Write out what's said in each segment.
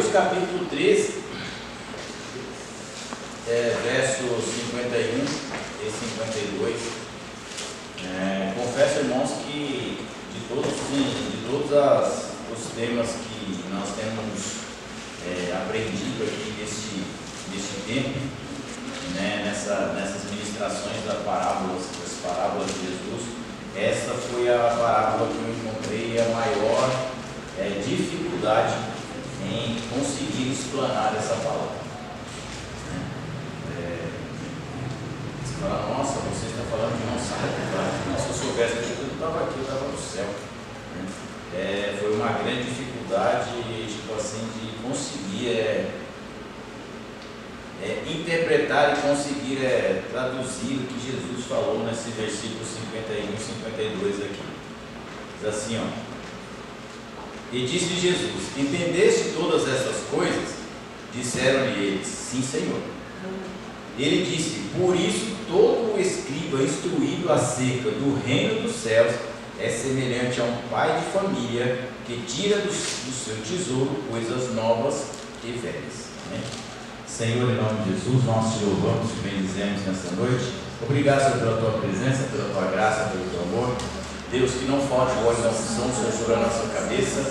Mateus capítulo 13, versos 51 e 52. Confesso, irmãos, que de todos os temas que nós temos aprendido aqui neste tempo, nessas ministrações das parábolas de Jesus, essa foi a parábola que eu encontrei a maior dificuldade em conseguir explanar essa palavra. Você fala, nossa, você está falando de nossa época. Se eu soubesse que eu estava aqui, eu estava no céu. Foi uma grande dificuldade, de conseguir interpretar e conseguir traduzir o que Jesus falou nesse versículo 51 e 52 aqui. Diz assim, E disse Jesus: entendeste todas essas coisas? Disseram-lhe eles: sim, Senhor. Ele disse: por isso todo o escriba instruído acerca do reino dos céus é semelhante a um pai de família que tira do seu tesouro coisas novas e velhas. Amém? Senhor, em nome de Jesus, nós te louvamos e bendizemos nessa noite. Obrigado, Senhor, pela tua presença, pela tua graça, pelo teu amor. Deus, que não falte o óleo da unção, Senhor, sobre a nossa cabeça,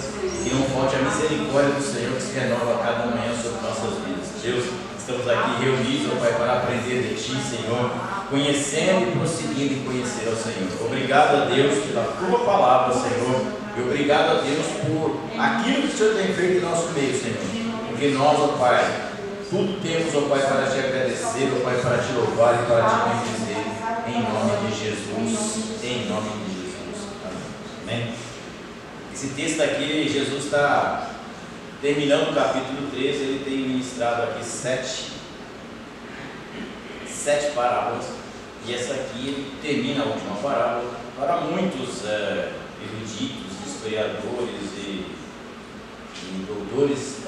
que não falte a misericórdia do Senhor que se renova a cada manhã sobre nossas vidas. Deus, estamos aqui reunidos, ó Pai, para aprender de Ti, Senhor, conhecendo e prosseguindo em conhecer ao Senhor. Obrigado a Deus pela Tua palavra, Senhor, e obrigado a Deus por aquilo que o Senhor tem feito em nosso meio, Senhor, porque nós, ó Pai, tudo temos, ó Pai, para Te agradecer, ó Pai, para Te louvar e para Te bendizer, em nome de Jesus, em nome de Jesus. Amém? Esse texto aqui, Jesus está terminando o capítulo 13, ele tem ministrado aqui sete parábolas, e essa aqui ele termina a última parábola. Para muitos eruditos, historiadores e doutores,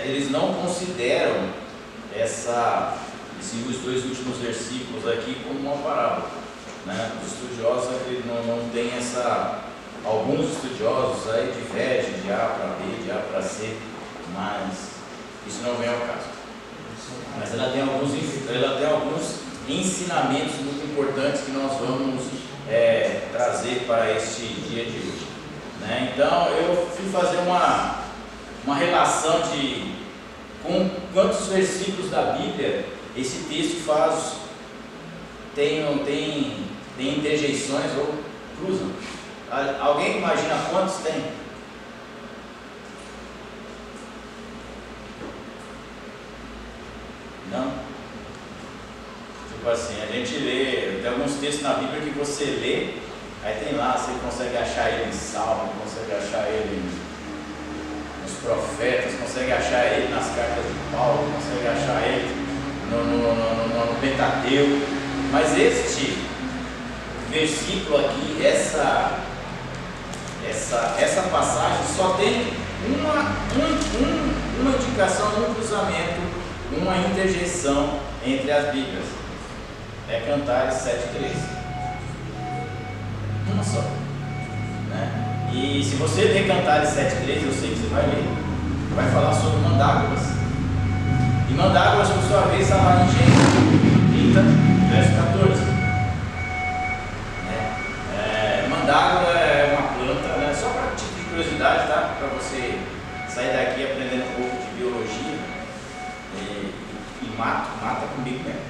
eles não consideram os dois últimos versículos aqui como uma parábola, Os estudiosos não têm alguns estudiosos aí divergem de A para B, de A para C, mas isso não vem ao caso. Mas ela tem alguns ensinamentos muito importantes que nós vamos trazer para este dia de hoje. Então eu fui fazer uma relação com quantos versículos da Bíblia esse texto tem interjeições ou cruzam. Alguém imagina quantos tem? Não? Tipo assim, a gente lê, tem alguns textos na Bíblia que você lê, aí tem lá, você consegue achar ele em Salmo, consegue achar ele nos profetas, consegue achar ele nas cartas de Paulo, consegue achar ele no Pentateuco, mas este versículo aqui, essa passagem só tem uma indicação, um cruzamento, uma interjeição entre as Bíblias. Cantares 7:13. Uma só. E se você ler Cantares 7:13, eu sei que você vai ler, vai falar sobre mandágoras. E mandágoras, por sua vez, está lá em Gênesis 30, verso 14. Mandágora é uma planta, só para título de curiosidade, tá? Para você sair daqui aprendendo um pouco de biologia e mata comigo mesmo.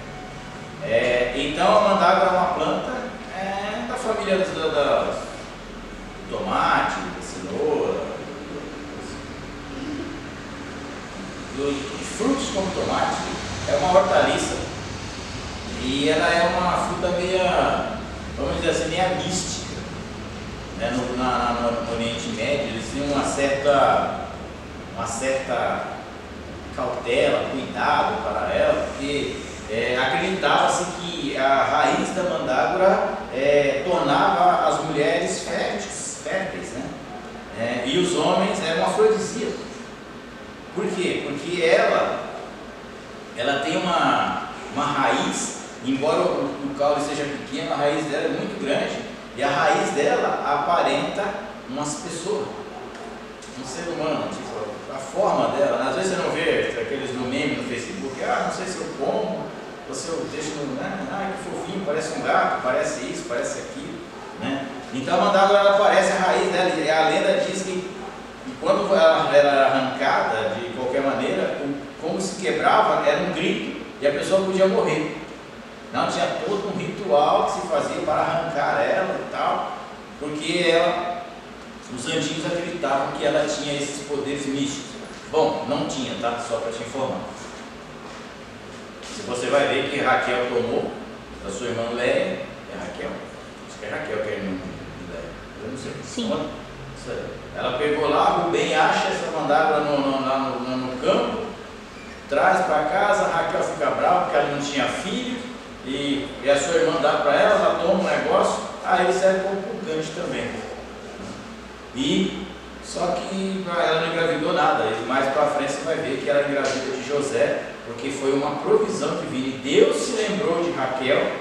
Então a mandágora é uma planta da família do tomate, da cenoura, de frutos como tomate. É uma hortaliça e ela é uma fruta meia, vamos dizer assim, meia mística. No Oriente Médio eles têm uma certa cautela, cuidado para ela, porque acreditava-se que a raiz da mandágora tornava as mulheres férteis, e os homens eram afrodisíacos. Por quê? Porque ela tem uma raiz, embora o caule seja pequeno, a raiz dela é muito grande. E a raiz dela aparenta umas pessoas, um ser humano, tipo, a forma dela, às vezes você deixa no, né? Ai, que fofinho, parece um gato, parece isso, parece aquilo, né? Então a mandágora ela aparece, a raiz dela, e a lenda diz que quando ela era arrancada de qualquer maneira, como se quebrava, era um grito e a pessoa podia morrer. Não, tinha todo um ritual que se fazia para arrancar ela e tal, porque os antigos acreditavam que ela tinha esses poderes místicos. Bom, não tinha, tá? Só para te informar. Se você vai ver que Raquel tomou da sua irmã Léia, é Raquel? Acho que é Raquel que é a irmã de Léia, eu não sei. Sim. Isso aí. Ela pegou lá, Rubem acha essa mandágora no campo, traz para casa, Raquel fica brava porque ela não tinha filho, e a sua irmã dá para ela, ela toma um negócio, aí ele serve como purgante também. E só que ela não engravidou nada, e mais para frente você vai ver que ela engravida de José, porque foi uma provisão divina, e Deus se lembrou de Raquel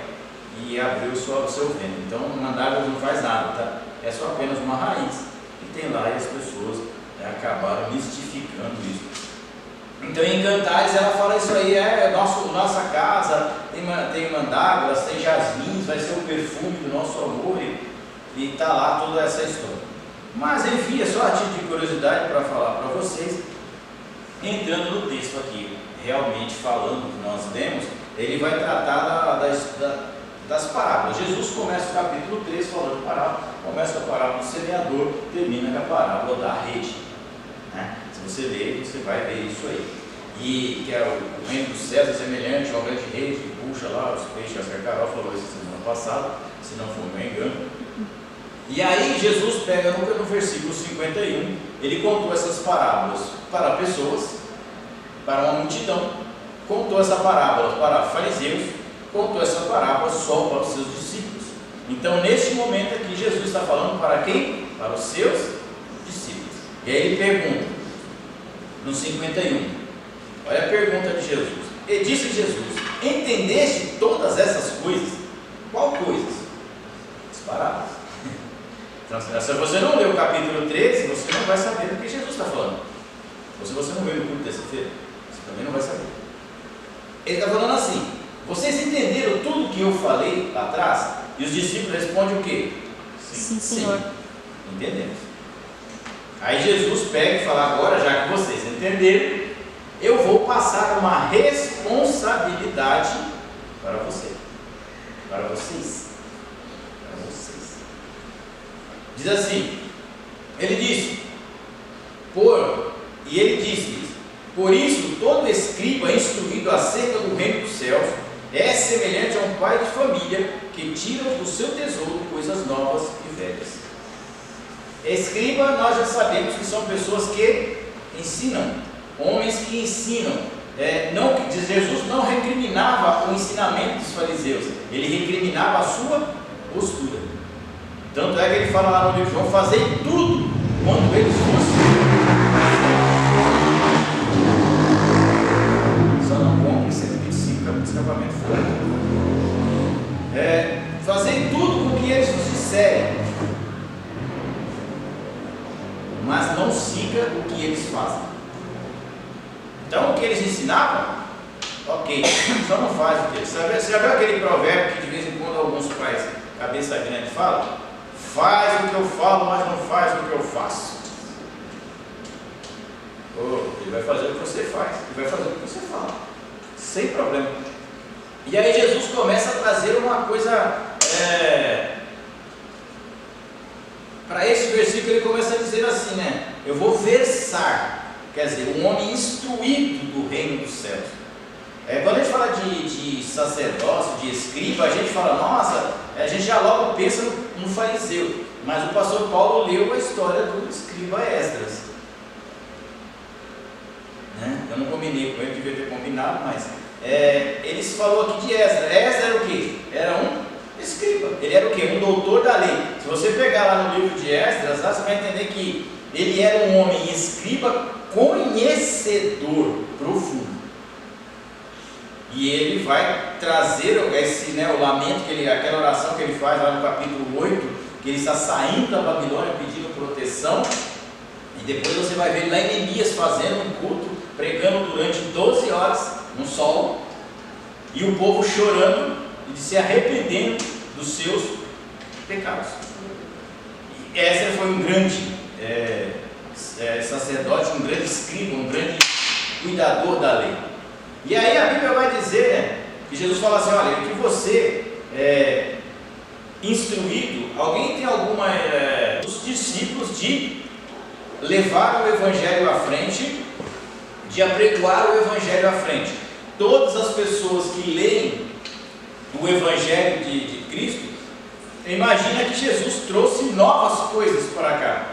e abriu o seu ventre. Então o mandágora não faz nada, tá? É só apenas uma raiz que tem lá, e as pessoas acabaram mistificando isso. Então em Cantares ela fala isso aí, nossa casa tem mandágoras, tem jasmins, vai ser o perfume do nosso amor, e está lá toda essa história. Mas enfim, é só a título de curiosidade para falar para vocês. Entrando no texto aqui, realmente falando o que nós lemos, ele vai tratar das parábolas. Jesus começa o capítulo 3 falando de parábola, começa com a parábola do semeador, termina com a parábola da rede, né? Se você ler, você vai ver isso aí. E que é o reino dos céus é semelhante a uma grande rede que puxa lá os peixes. A Carol falou isso semana passada, se não for meu engano. E aí Jesus pega no versículo 51, ele contou essas parábolas para pessoas, para uma multidão, contou essa parábola para fariseus, contou essa parábola só para os seus discípulos. Então neste momento aqui Jesus está falando para quem? Para os seus discípulos. E aí ele pergunta, no 51, olha a pergunta de Jesus. E disse Jesus: entendeste todas essas coisas? Qual coisas? As parábolas. Então, se você não leu o capítulo 13, você não vai saber do que Jesus está falando. Ou se você não leu no culto terça-feira, você também não vai saber. Ele está falando assim: vocês entenderam tudo que eu falei lá atrás? E os discípulos respondem o quê? Sim, Senhor. Entendemos. Aí Jesus pega e fala: agora, já que vocês entenderam, eu vou passar uma responsabilidade para você, para vocês, para vocês. Diz assim, ele disse, ele disse, por isso todo escriba instruído acerca do reino dos céus é semelhante a um pai de família que tira do seu tesouro coisas novas e velhas. Escriba, nós já sabemos que são pessoas que ensinam, homens que ensinam. Jesus não recriminava o ensinamento dos fariseus, ele recriminava a sua postura. Tanto é que ele fala lá no livro de João: fazei tudo quando eles fossem. Só não compre 125 de escapamento fora. Fazei tudo o que eles vos disserem, mas não siga o que eles fazem. Então o que eles ensinavam, ok, só não faz o que eles. Você já viu aquele provérbio que de vez em quando alguns pais cabeça grande falam? Faz o que eu falo, mas não faz o que eu faço. Ele vai fazer o que você faz, ele vai fazer o que você fala, sem problema. E aí Jesus começa a trazer uma coisa, para esse versículo ele começa a dizer assim, né? Eu vou versar, quer dizer, um homem instruído do reino dos céus. Quando a gente fala de sacerdócio, de escriba, a gente fala, nossa, a gente já logo pensa no fariseu. Mas o pastor Paulo leu a história do escriba Esdras. Eu não combinei com ele, devia ter combinado, mas ele se falou aqui de Esdras. Esdras era o quê? Era um escriba. Ele era o quê? Um doutor da lei. Se você pegar lá no livro de Esdras, você vai entender que ele era um homem escriba conhecedor profundo. E ele vai trazer o lamento, aquela oração que ele faz lá no capítulo 8, que ele está saindo da Babilônia pedindo proteção. E depois você vai ver ele lá em Neemias fazendo um culto, pregando durante 12 horas no sol. e o povo chorando e se arrependendo dos seus pecados. E esse foi um grande sacerdote, um grande escriba, um grande cuidador da lei. E aí a Bíblia vai dizer, né, que Jesus fala assim: olha, que você instruído, alguém tem alguma dos discípulos de levar o Evangelho à frente, de apregoar o Evangelho à frente. Todas as pessoas que leem o Evangelho de Cristo, imagina que Jesus trouxe novas coisas para cá,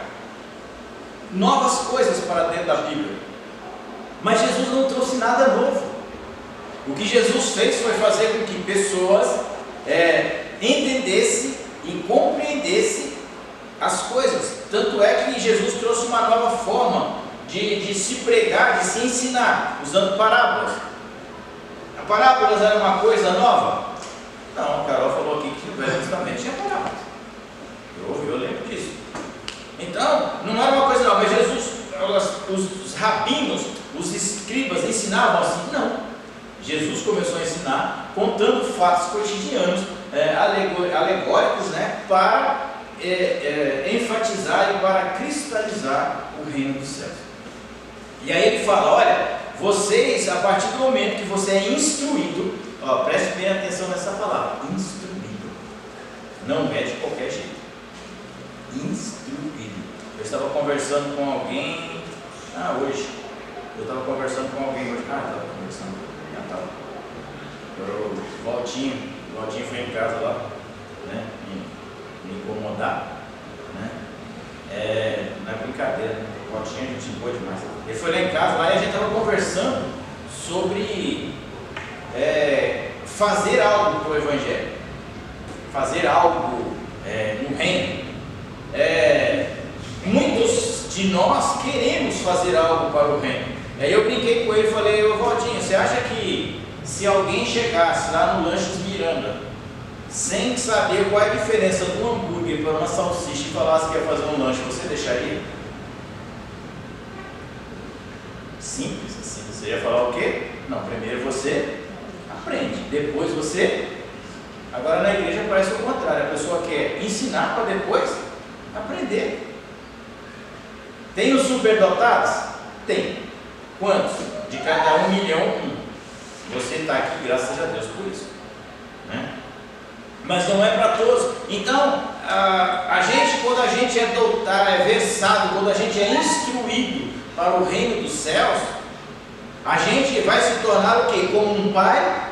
novas coisas para dentro da Bíblia, mas Jesus não trouxe nada novo. O que Jesus fez foi fazer com que pessoas entendessem e compreendessem as coisas. Tanto é que Jesus trouxe uma nova forma de se pregar, de se ensinar, usando parábolas. A parábolas era uma coisa nova? Não, a Carol falou aqui que no Velho Testamento tinha parábolas. Eu lembro disso. Então, não era uma coisa nova, mas Jesus, os rabinos, os escribas ensinavam assim? Não. Jesus começou a ensinar contando fatos cotidianos, alegóricos, né, para enfatizar e para cristalizar o reino dos céus. E aí ele fala: olha, vocês, a partir do momento que você é instruído, preste bem atenção nessa palavra, instruído, não é de qualquer jeito, instruído. Eu estava conversando com alguém, hoje, o Valtinho foi em casa lá, né, me incomodar, né, não é brincadeira, né? O Valtinho a gente boa demais. Ele foi lá em casa, lá, e a gente estava conversando sobre fazer algo para o Evangelho, fazer algo no reino. Muitos de nós queremos fazer algo para o reino. Aí eu brinquei com ele e falei: ô Valtinho, você acha que se alguém chegasse lá no Lanches Miranda, sem saber qual é a diferença do hambúrguer para uma salsicha, e falasse que ia fazer um lanche, você deixaria? Simples assim. Você ia falar o quê? Não, primeiro você aprende, depois você... Agora na igreja parece o contrário, a pessoa quer ensinar para depois aprender. Tem os superdotados? Tem. Quantos? De cada 1 milhão, 1. Você está aqui, graças a Deus por isso, né? Mas não é para todos. Então, a gente, quando a gente é versado, quando a gente é instruído para o reino dos céus, a gente vai se tornar o quê? Como um pai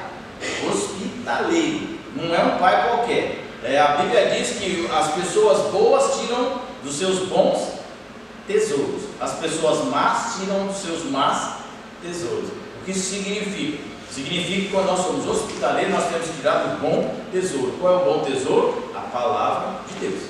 hospitaleiro. Não é um pai qualquer. A Bíblia diz que as pessoas boas tiram dos seus bons tesouros, as pessoas más tiram dos seus más tesouros. O que isso significa? Significa que quando nós somos hospitaleiros, nós temos que tirar do bom tesouro. Qual é o bom tesouro? A palavra de Deus.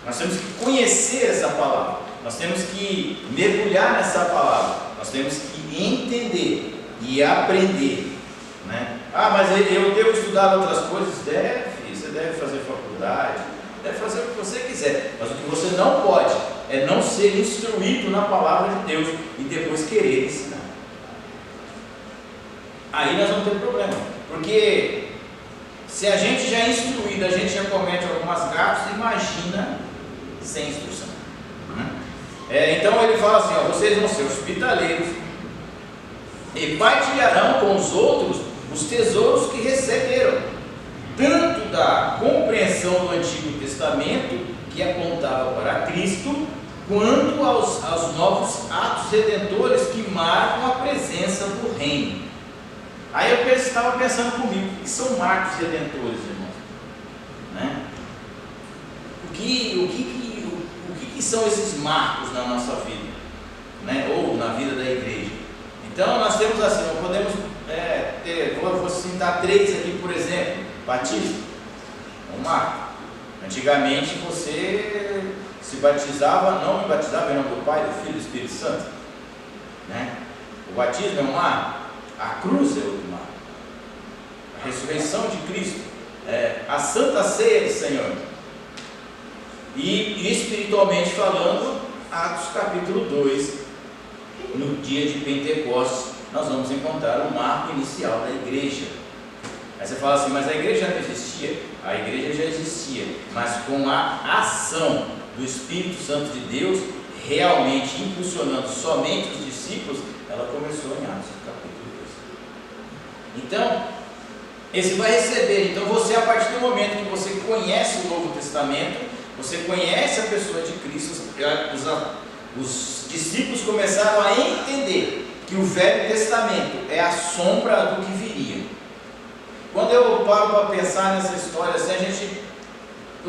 Nós temos que conhecer essa palavra, nós temos que mergulhar nessa palavra, nós temos que entender e aprender, né? Mas eu devo estudar outras coisas? Você deve fazer faculdade, deve fazer o que você quiser, mas o que você não pode é não ser instruído na palavra de Deus e depois querer ensinar. Aí nós vamos ter problema, porque se a gente já é instruído, a gente já comete algumas gafes, imagina sem instrução, né? Então ele fala assim: vocês vão ser hospitaleiros e partilharão com os outros os tesouros que receberam, tanto da compreensão do Antigo Testamento, que apontava para Cristo, quanto aos novos atos redentores que marcam a presença do reino. Aí eu estava pensando comigo: o que são marcos redentores, irmãos? Né? O que são esses marcos na nossa vida, né? Ou na vida da igreja? Então nós temos assim, nós podemos vou citar 3 aqui, por exemplo. Batismo, um marco. Antigamente você se batizava, não me batizava em nome do Pai, do Filho e do Espírito Santo, né? O batismo é um marco. A cruz é outro marco. A ressurreição de Cristo, a Santa Ceia do Senhor. E espiritualmente falando, Atos capítulo 2, no dia de Pentecostes, nós vamos encontrar o marco inicial da igreja. Aí você fala assim, mas a igreja não existia? A igreja já existia, mas com a ação do Espírito Santo de Deus, realmente impulsionando somente os discípulos, ela começou em Atos capítulo 2. Então, esse vai receber. Então você, a partir do momento que você conhece o Novo Testamento, você conhece a pessoa de Cristo, os discípulos começaram a entender que o Velho Testamento é a sombra do que viria. Quando eu paro para pensar nessa história, assim, a gente,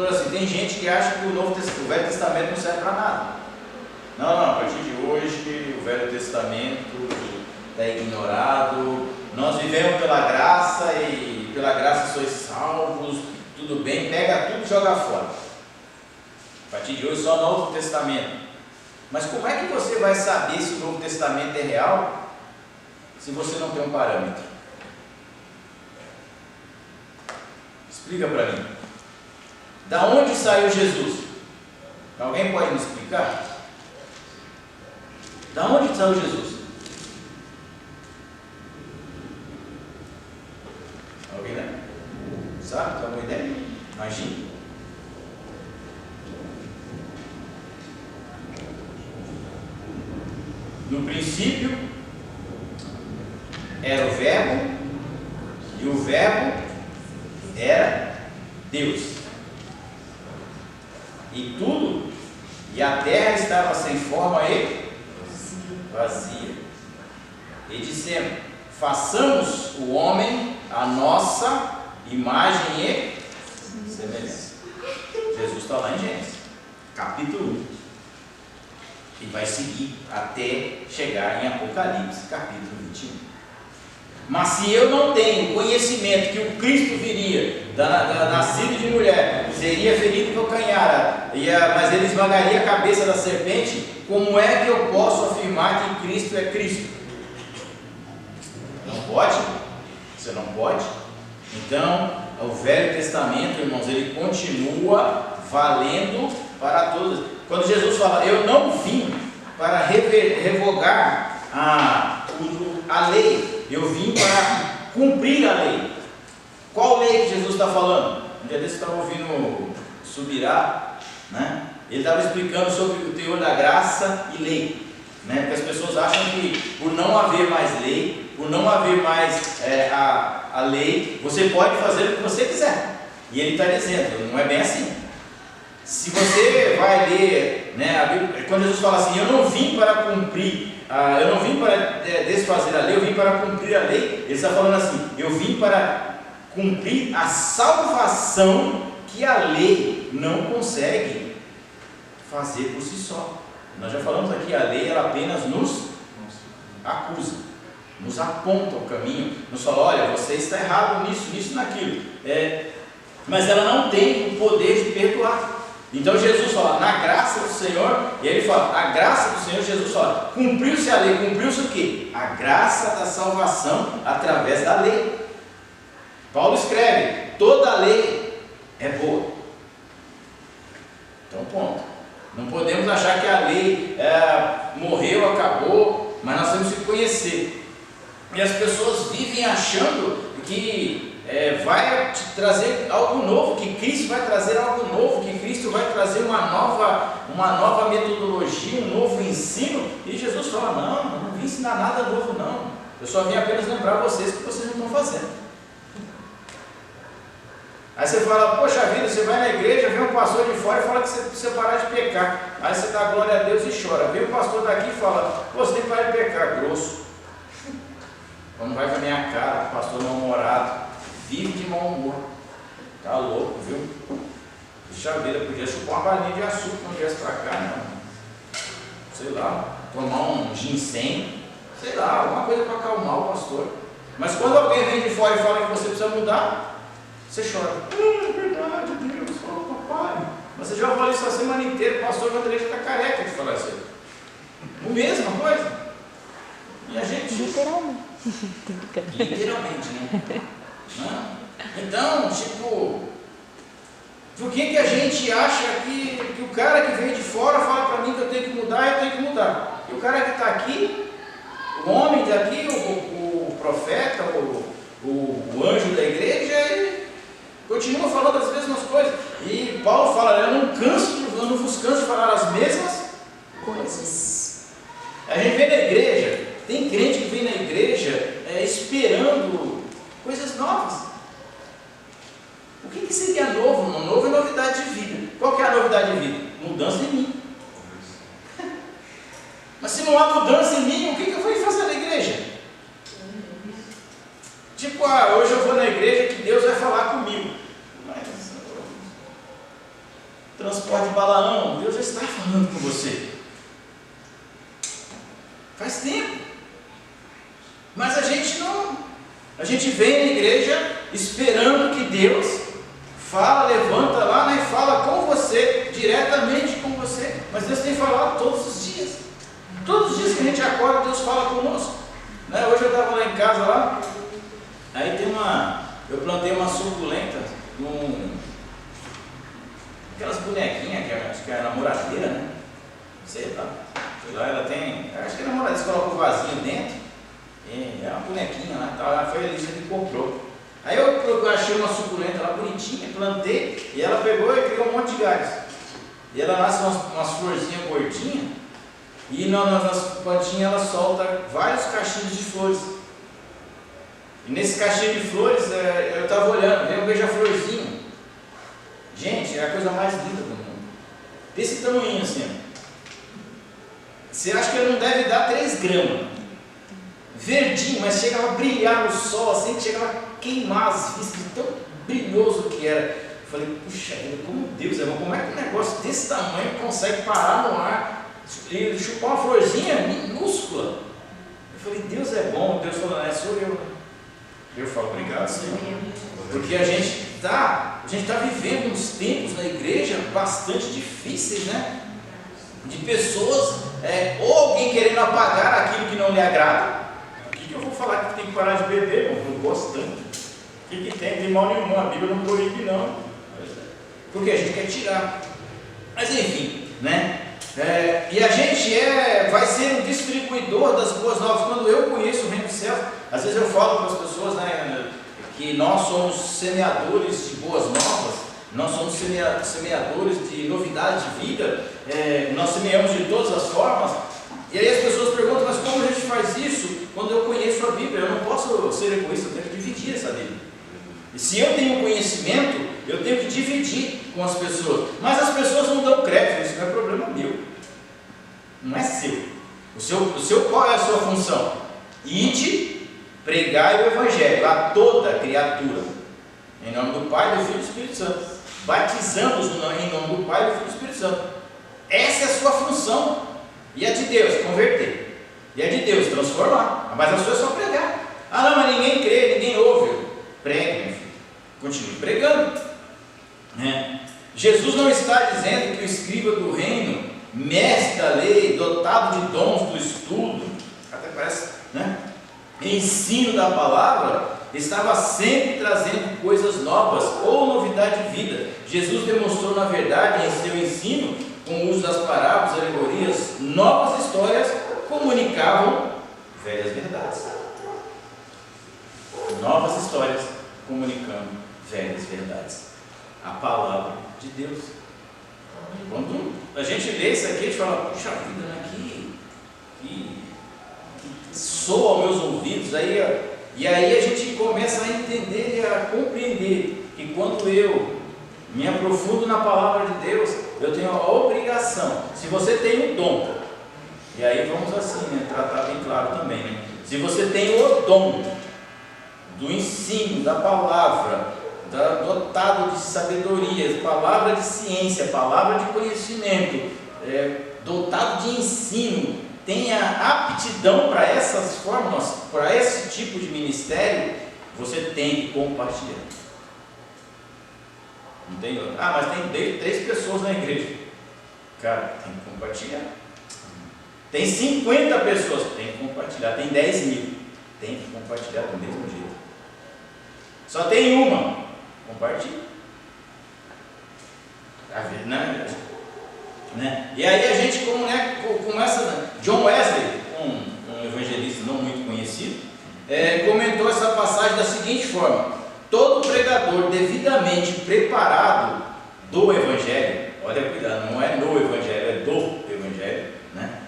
assim, tem gente que acha que o Velho Testamento não serve para nada. Não, a partir de hoje o Velho Testamento está ignorado, nós vivemos pela graça e pela graça sois salvos, tudo bem, pega tudo e joga fora. A partir de hoje só o Novo Testamento. Mas como é que você vai saber se o Novo Testamento é real se você não tem um parâmetro? Explica para mim. Da onde saiu Jesus? Alguém pode me explicar? Da onde saiu Jesus? Alguém lembra? Sabe? Tem alguma ideia? Imagina. No princípio era o Verbo, e o Verbo era Deus. E a terra estava sem forma e vazia. E dissemos: façamos o homem a nossa imagem e semelhança. Jesus está lá em Gênesis, capítulo 1. E vai seguir até chegar em Apocalipse, capítulo 21. Mas se eu não tenho conhecimento que o Cristo viria, nascido de mulher, seria ferido em calcanhar, mas ele esmagaria a cabeça da serpente, como é que eu posso afirmar que Cristo é Cristo? Não pode? Você não pode? Então, o Velho Testamento, irmãos, ele continua valendo para todos. Quando Jesus fala, eu não vim para revogar a lei, eu vim para cumprir a lei. Qual lei que Jesus está falando? Um dia desse eu estava ouvindo o Subirá, né? Ele estava explicando sobre o teor da graça e lei, né? Porque as pessoas acham que por não haver mais lei, por não haver mais a lei, você pode fazer o que você quiser. E ele está dizendo, não é bem assim. Se você vai ler, né, a Bíblia, quando Jesus fala assim, eu não vim para cumprir, eu não vim para desfazer a lei, eu vim para cumprir a lei, ele está falando assim, eu vim para cumprir a salvação que a lei não consegue fazer por si só. Nós já falamos aqui, a lei ela apenas nos acusa, nos aponta o caminho, nos fala, olha, você está errado nisso, nisso, naquilo, mas ela não tem o poder de perdoar. Então Jesus fala, na graça do Senhor, e ele fala, a graça do Senhor, Jesus fala, cumpriu-se a lei, cumpriu-se o quê? A graça da salvação através da lei. Paulo escreve, toda a lei é boa. Então ponto. Não podemos achar que a lei morreu, acabou, mas nós temos que conhecer. E as pessoas vivem achando que vai te trazer algo novo, que Cristo vai trazer algo novo, que Cristo vai trazer uma nova metodologia, um novo ensino, e Jesus fala, não, eu não vim ensinar nada novo não, eu só vim apenas lembrar vocês que vocês não estão fazendo. Aí você fala, poxa vida, você vai na igreja, vem um pastor de fora e fala que você precisa parar de pecar, aí você dá glória a Deus e chora, vem um pastor daqui e fala, você tem que parar de pecar, grosso, quando vai com a minha cara, pastor mal-humorado, vive de mau humor, tá louco, viu? Puxa vida, podia chupar uma balinha de açúcar quando viesse pra cá, não. Sei lá, tomar um ginseng, sei lá, alguma coisa para acalmar o pastor. Mas quando alguém vem de fora e fala que você precisa mudar, você chora. É verdade, Deus, oh, papai. Mas você já falou isso a semana inteira, o pastor Vanderlei está careca de falar isso aí. A mesma coisa. E a gente. Literalmente. Literalmente, né? Então, tipo, por que a gente acha que o cara que vem de fora fala para mim que eu tenho que mudar, eu tenho que mudar? E o cara que está aqui, o homem daqui, profeta, o anjo da igreja, e continua falando as mesmas coisas. E Paulo fala, eu não vos canso de falar as mesmas coisas. A gente vem na igreja, tem crente que vem na igreja esperando coisas novas. O que seria novo? Novo é novidade de vida. Qual que é a novidade de vida? Mudança em mim. Mas se não há mudança em mim, o que eu vou fazer na igreja? Tipo, hoje eu vou na igreja que Deus vai falar comigo. Mas transporte de Balaão, Deus já está falando com você. Faz tempo. Mas a gente não. A gente vem na igreja esperando que Deus fala, levanta lá, né, e fala com você, diretamente com você. Mas Deus tem falado todos os dias. Todos os dias que a gente acorda, Deus fala conosco. Né? Hoje eu estava lá em casa, lá, aí eu plantei uma suculenta, aquelas bonequinhas que é a namoradeira, né? Sei lá. Lá ela tem, acho que é namoradeira, você coloca o vasinho dentro, é uma bonequinha lá, ela foi a Elisa que comprou. Aí eu achei uma suculenta lá bonitinha, plantei, e ela pegou e criou um monte de galhos. E ela nasce umas florzinhas gordinhas, e nas plantinhas ela solta vários cachinhos de flores. E nesse cachinho de flores, eu estava olhando, veio um beija-florzinho. Gente, é a coisa mais linda do mundo. Desse tamanho assim. Você acha que ele não deve dar 3 gramas. Verdinho, mas chegava a brilhar no sol, assim, que chegava a queimar as vistas, tão brilhoso que era. Eu falei, puxa vida, como Deus é bom, como é que um negócio desse tamanho consegue parar no ar e chupar uma florzinha minúscula? Eu falei, Deus é bom. Deus falou, sou eu. Eu falo, obrigado, Senhor. Porque a gente está vivendo uns tempos na igreja bastante difíceis, né? De pessoas, ou alguém querendo apagar aquilo que não lhe agrada. O que eu vou falar que tem que parar de beber? Eu não gosto tanto. O que tem de mal nenhum? A Bíblia não proíbe, não. Porque a gente quer tirar. Mas enfim, né? E a gente vai ser um distribuidor das boas novas. Quando eu conheço o reino dos céus, às vezes eu falo para as pessoas, né, que nós somos semeadores de boas novas, nós somos semeadores de novidade de vida, nós semeamos de todas as formas. E aí as pessoas perguntam, mas como a gente faz isso quando eu conheço a Bíblia? Eu não posso ser egoísta, eu tenho que dividir essa Bíblia. E se eu tenho conhecimento, eu tenho que dividir com as pessoas. Mas as pessoas não dão crédito, isso não é problema meu. Não é seu. O seu qual é a sua função? Ide, pregai o Evangelho a toda criatura. Em nome do Pai, do Filho e do Espírito Santo. Batizando-os em nome do Pai, do Filho e do Espírito Santo. Essa é a sua função. E a de Deus, converter. E a de Deus, transformar. Mas a sua é só pregar. Não, mas ninguém crê, ninguém ouve. Pregue, meu filho. Continue pregando. Jesus não está dizendo que o escriba do reino, mestre da lei, dotado de dons do estudo, até parece, né? Ensino da palavra, estava sempre trazendo coisas novas ou novidade de vida. Jesus demonstrou, na verdade, em seu ensino, com o uso das parábolas, alegorias, novas histórias, comunicavam velhas verdades. Novas histórias comunicando velhas verdades. A palavra de Deus. Quando a gente lê isso aqui, a gente fala, puxa vida, né? que soa aos meus ouvidos. E aí a gente começa a entender e a compreender que quando eu me aprofundo na palavra de Deus, eu tenho a obrigação. Se você tem o dom, e aí vamos assim, né, tratar bem claro também, né? Se você tem o dom do ensino, da palavra, dotado de sabedoria, palavra de ciência, palavra de conhecimento, dotado de ensino, tenha aptidão para essas formas, para esse tipo de ministério, você tem que compartilhar. Não tem outro. Mas tem 3 pessoas na igreja. Cara, tem que compartilhar. Tem 50 pessoas, tem que compartilhar. Tem 10 mil, tem que compartilhar do mesmo jeito. Só tem uma, compartilha. Né? E aí a gente começa. John Wesley, um evangelista não muito conhecido, comentou essa passagem da seguinte forma: todo pregador devidamente preparado do Evangelho, olha cuidado, não é no Evangelho, é do Evangelho, né?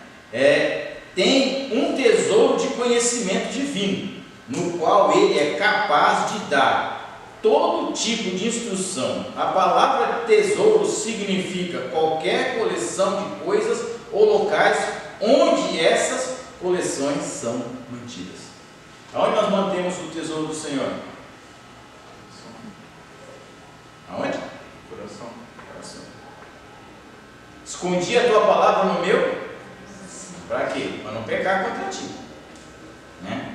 Tem um tesouro de conhecimento divino, no qual ele é capaz de dar todo tipo de instrução. A palavra tesouro significa qualquer coleção de coisas ou locais onde essas coleções são mantidas. Aonde nós mantemos o tesouro do Senhor? Aonde? Coração. Escondi a tua palavra no meu? Para quê? Para não pecar contra ti, né?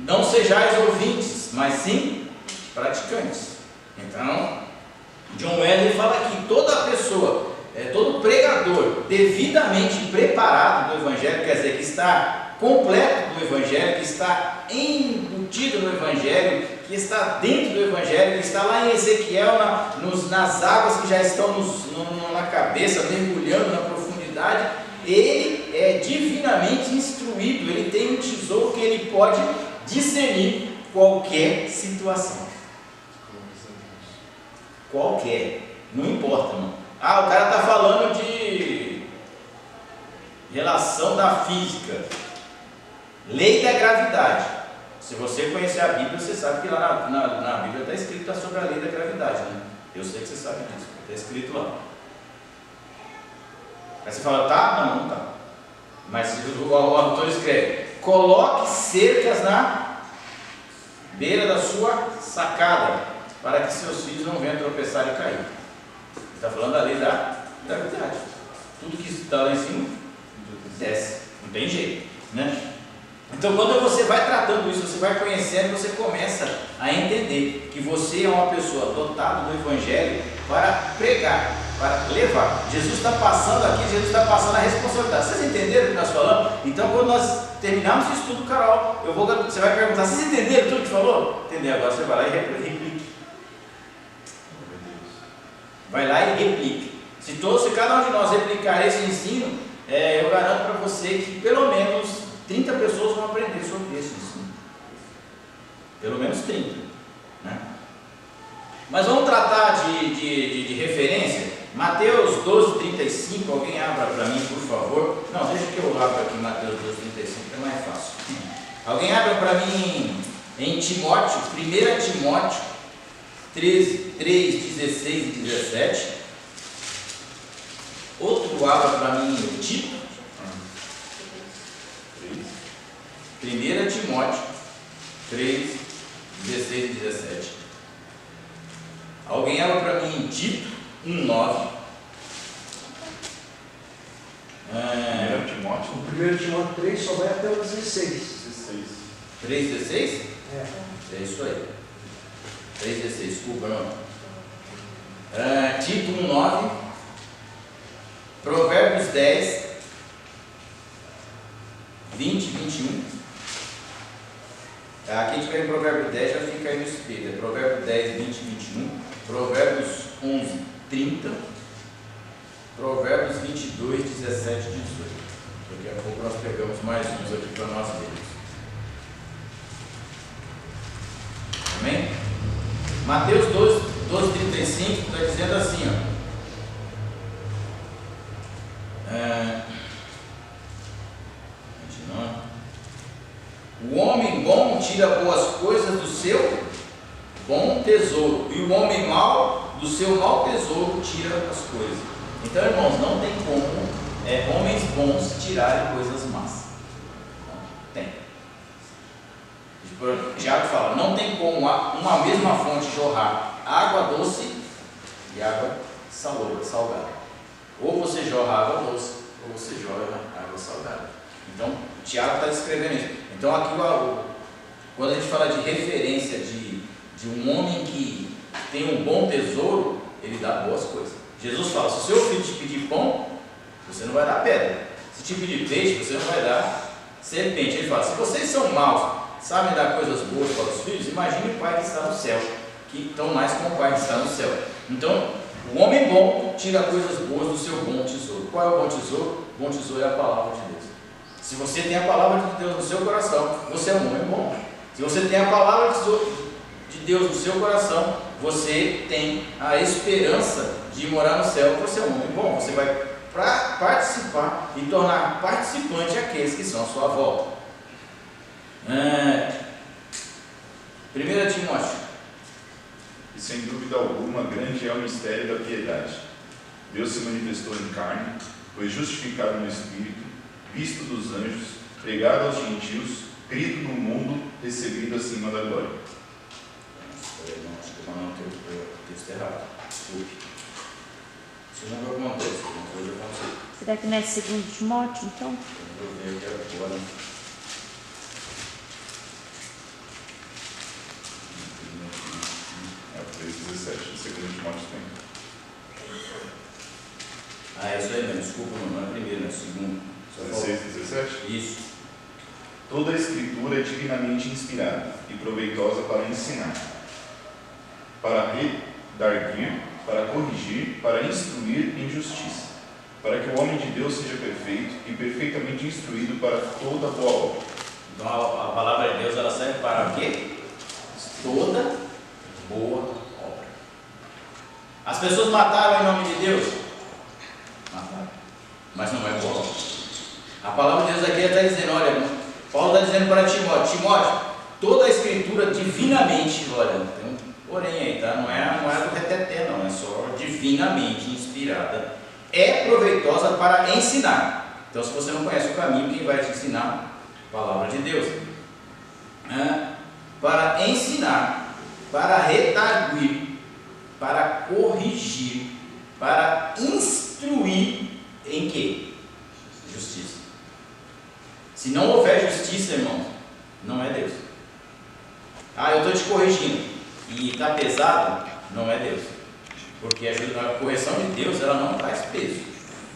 Não sejais ouvintes, mas sim praticantes. Então, John Wesley fala que toda pessoa, todo pregador devidamente preparado do Evangelho, quer dizer, que está completo do Evangelho, que está embutido no Evangelho, que está dentro do Evangelho, que está lá em Ezequiel, nas águas que já estão na cabeça, mergulhando na profundidade, ele é divinamente instruído, ele tem um tesouro que ele pode discernir qualquer situação. Qualquer, não importa, não. O cara está falando de relação da física, lei da gravidade. Se você conhecer a Bíblia, você sabe que lá na Bíblia está escrito sobre a lei da gravidade, né? Eu sei que você sabe disso, está escrito lá. Aí você fala, tá? Não tá. Mas o autor escreve: coloque cercas na beira da sua sacada, para que seus filhos não venham tropeçar e cair. Ele está falando da lei da gravidade. Tudo que está lá em cima desce, não tem jeito, né? Então, quando você vai tratando isso, você vai conhecendo, você começa a entender que você é uma pessoa dotada do Evangelho para pregar, para levar. Jesus está passando aqui, Jesus está passando a responsabilidade. Vocês entenderam o que nós falamos? Então, quando nós terminarmos o estudo, Carol, você vai perguntar: vocês entenderam tudo que falou? Entendeu? Agora você vai lá e replique. Vai lá e replique. Se cada um de nós replicar esse ensino, eu garanto para você que pelo menos 30 pessoas vão aprender sobre esse ensino. Pelo menos 30, né? Mas vamos tratar de referência. Mateus 12:35, alguém abra para mim, por favor. Não, deixa que eu abra aqui Mateus 12:35, é mais fácil. Alguém abra para mim em Timóteo, 1 Timóteo 3:16 e 17. Outro abra para mim em Tito. 1 Timóteo 3:16 e 17. Alguém abra para mim em Tito 1:9. 1 Timóteo 1 Timóteo 3 só vai até o 16. 3:16? É. É isso aí. 3:16, desculpa, não. Tito 1:9. Provérbios 10, 20 e 21. Aqui a gente pega o provérbio 10, já fica aí no espelho. É provérbio 10, 20 e 21. Provérbios 11, 30. Provérbios 22, 17 e 18. Daqui a pouco nós pegamos mais uns aqui para nós vermos. Amém? Mateus 12:35 está dizendo assim, ó. O homem bom tira boas coisas do seu bom tesouro, e o homem mau do seu mau tesouro tira as coisas. Então, irmãos, não tem como homens bons tirarem coisas más. Não tem. Tiago fala: não tem como uma mesma fonte jorrar água doce e água salgada. Ou você jorra água doce, ou você jorra água salgada. Então, Tiago está descrevendo isso. Então, aqui, quando a gente fala de referência de um homem que tem um bom tesouro, ele dá boas coisas. Jesus fala: se o seu filho te pedir pão, você não vai dar pedra. Se te pedir peixe, você não vai dar serpente. Ele fala: se vocês são maus, sabem dar coisas boas para os filhos, imagine o Pai que está no céu, que estão mais com o Pai que está no céu. Então, o homem bom tira coisas boas do seu bom tesouro. Qual é o bom tesouro? O bom tesouro é a palavra de Deus. Se você tem a palavra de Deus no seu coração, você é um homem bom. Se você tem a palavra de Deus no seu coração, você tem a esperança de morar no céu. Você é um homem bom, você vai participar e tornar participante aqueles que são à sua volta. 1 Timóteo. E sem dúvida alguma, grande é o mistério da piedade. Deus se manifestou em carne, foi justificado no Espírito, visto dos anjos, pregado aos gentios, crido no mundo, recebido acima da glória. Não, acho que eu não tenho o texto errado. Desculpe. Isso não acontece, hoje aconteceu. Será que não é 2 Timóteo, então? Eu vou ver aqui agora. É o 3,17, segundo Timóteo tem. É isso aí mesmo, desculpa, não é primeiro, não é segundo. 16, 17? Isso. Toda a Escritura é divinamente inspirada e proveitosa para ensinar, para redarguir, para corrigir, para instruir em justiça, para que o homem de Deus seja perfeito e perfeitamente instruído para toda boa obra. Então a palavra de Deus ela serve para o quê? Toda boa obra. As pessoas mataram em nome de Deus? Mataram. Mas não é boa obra. A palavra de Deus aqui está dizendo, olha, Paulo está dizendo para Timóteo, Timóteo, toda a Escritura divinamente, olha, tem um porém aí, tá? Não é do reteté, não, é só divinamente inspirada. É proveitosa para ensinar. Então, se você não conhece o caminho, quem vai te ensinar? A palavra de Deus. Para ensinar, para redarguir, para corrigir, para instruir em quê? Justiça. Se não houver justiça, irmão, não é Deus. Eu estou te corrigindo e está pesado, não é Deus. Porque a correção de Deus, ela não traz peso.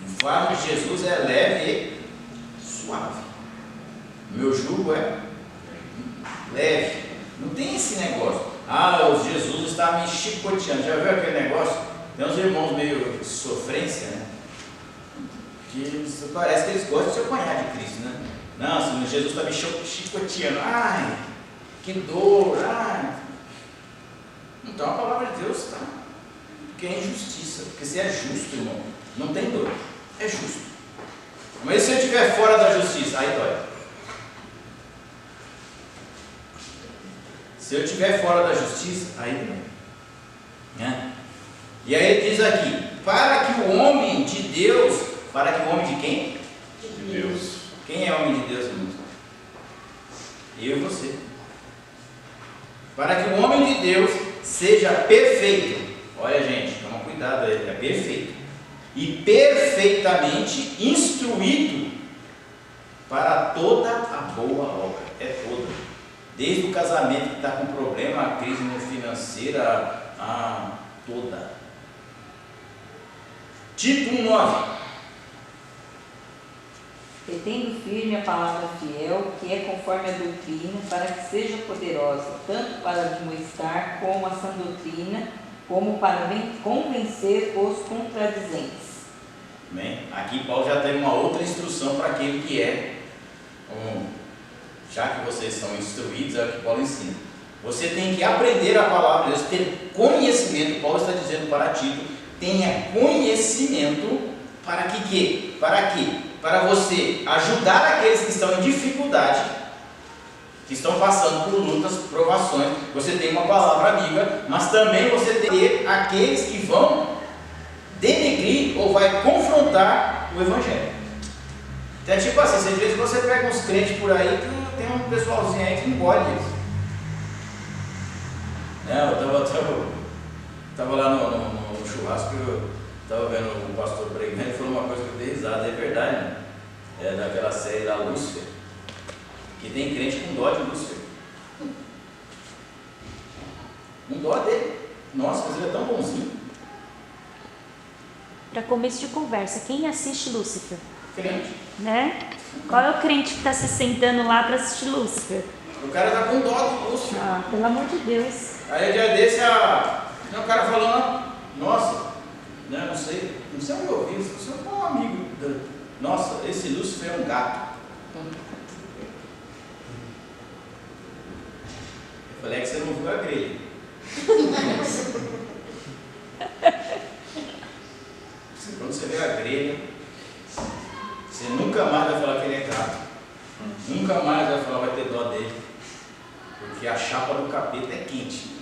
O fardo de Jesus é leve e suave. O meu jugo é leve. Não tem esse negócio. O Jesus está me chicoteando. Já viu aquele negócio? Tem uns irmãos meio de sofrência, né? Que parece que eles gostam de se apanhar de Cristo, né? Não, Jesus está me chicoteando. Ai, que dor. Ai. Então a palavra de Deus está. Porque é injustiça. Porque se é justo, irmão, não tem dor. É justo. Mas se eu estiver fora da justiça, aí dói. Se eu estiver fora da justiça, aí dói. Né? E aí ele diz aqui, para que o homem de Deus, para que o homem de quem? De Deus. Quem é homem de Deus, irmão? Eu e você. Para que o homem de Deus seja perfeito. Olha, gente, toma cuidado aí, é perfeito. E perfeitamente instruído para toda a boa obra. É toda. Desde o casamento que está com problema, a crise financeira, a toda. Tito 1,9. Retendo firme a palavra fiel, que é conforme a doutrina, para que seja poderosa, tanto para admoestar com a sã doutrina, como para convencer os contradizentes. Bem, aqui Paulo já tem uma outra instrução para aquele que é, já que vocês são instruídos, é o que Paulo ensina. Você tem que aprender a palavra de Deus, ter conhecimento. Paulo está dizendo para Tito, tenha conhecimento para que quê? Para quê? Para você ajudar aqueles que estão em dificuldade, que estão passando por lutas, provações. Você tem uma palavra amiga, mas também você tem que ter aqueles que vão denegrir ou vai confrontar o Evangelho. Então é tipo assim, às vezes você pega uns crentes por aí que tem um pessoalzinho aí que engole eles. Eu estava lá no churrasco, eu estava vendo o pastor pregando e falou uma coisa que eu dei risada, é verdade, né? É daquela série da Lúcifer, que tem crente com dó de Lúcifer. Um dó dele. Nossa, mas ele é tão bonzinho. Para começo de conversa, quem assiste Lúcifer? Crente. Né? Qual é o crente que está se sentando lá para assistir Lúcifer? O cara tá com dó de Lúcifer. Pelo amor de Deus. Aí o dia desse, o cara falando, nossa, né, não sei onde eu ouvi, você é um amigo. Nossa, esse Lúcifer é um gato. falei, é que você não viu a grelha. Quando você vê a grelha, você nunca mais vai falar que ele é gato. Nunca mais vai falar, vai ter dó dele. Porque a chapa do capeta é quente.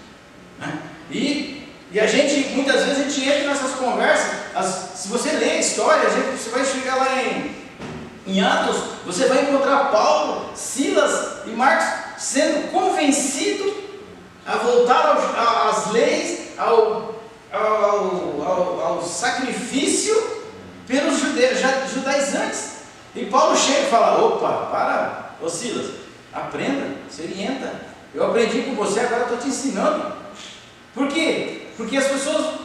Né? E a gente, muitas vezes, a gente entra nessas conversas. Se você lê a história, você vai chegar lá em Atos, você vai encontrar Paulo, Silas e Marcos sendo convencidos a voltar às leis, ao sacrifício pelos judaizantes. E Paulo chega e fala, opa, ô Silas, aprenda, se orienta. Eu aprendi com você, agora estou te ensinando. Por quê? Porque as pessoas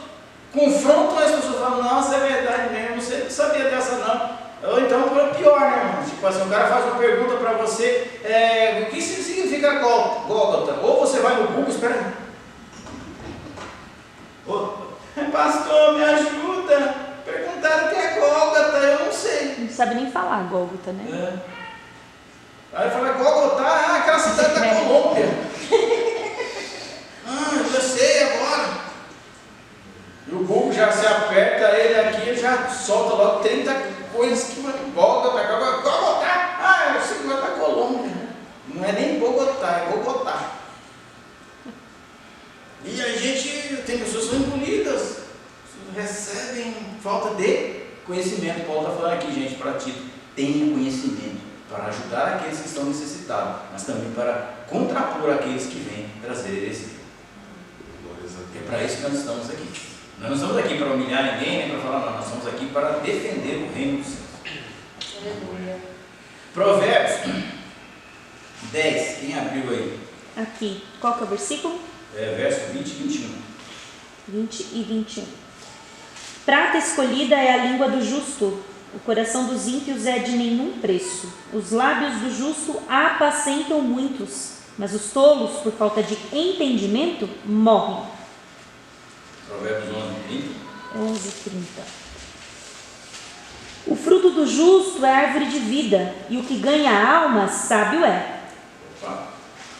confrontam, as pessoas falam, nossa, é verdade mesmo, você não sabia dessa não. Ou então, pior, né, irmão? Tipo assim, o cara faz uma pergunta para você, o que significa Gólgota? Ou você vai no Google, espera aí. Pastor, me ajuda. Perguntaram o que é Gólgota, eu não sei. Não sabe nem falar Gólgota, né? Aí fala, Gólgota, aquela cidade da Colômbia. Eu sei agora. E o Google já se aperta ele aqui e já solta logo 30 coisas que Gólgota. É o segundo da Colômbia. Não é nem Bogotá, é Bogotá. E a gente, tem pessoas que são engolidas, recebem falta de conhecimento. Paulo está falando aqui, gente, para Tito, tenha conhecimento para ajudar aqueles que estão necessitados, mas também para contrapor aqueles que vêm trazer heresia. É para isso que nós estamos aqui. Nós não estamos aqui para humilhar ninguém, nem para falar, não, nós estamos aqui para defender o reino dos céus. Aleluia. Provérbios 10, quem abriu aí? Aqui, qual que é o versículo? Verso 20 e 21. 20 e 21. Prata escolhida é a língua do justo, o coração dos ímpios é de nenhum preço. Os lábios do justo apacentam muitos, mas os tolos, por falta de entendimento, morrem. Provérbios 11, 30. 11, 30. O fruto do justo é árvore de vida, e o que ganha a alma, sábio é. Opa.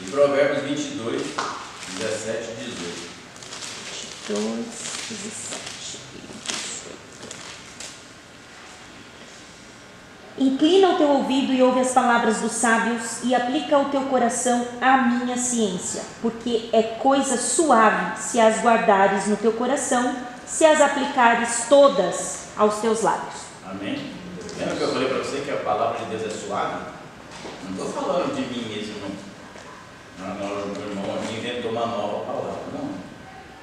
E Provérbios 22, 17 e 18. 22, 17 e 18. Inclina o teu ouvido e ouve as palavras dos sábios, e aplica o teu coração à minha ciência, porque é coisa suave se as guardares no teu coração, se as aplicares todas aos teus lábios. Amém? Lembra que eu falei para você que a palavra de Deus é suave? Não estou falando de mim mesmo, não. Meu irmão aqui inventou uma nova palavra. Não.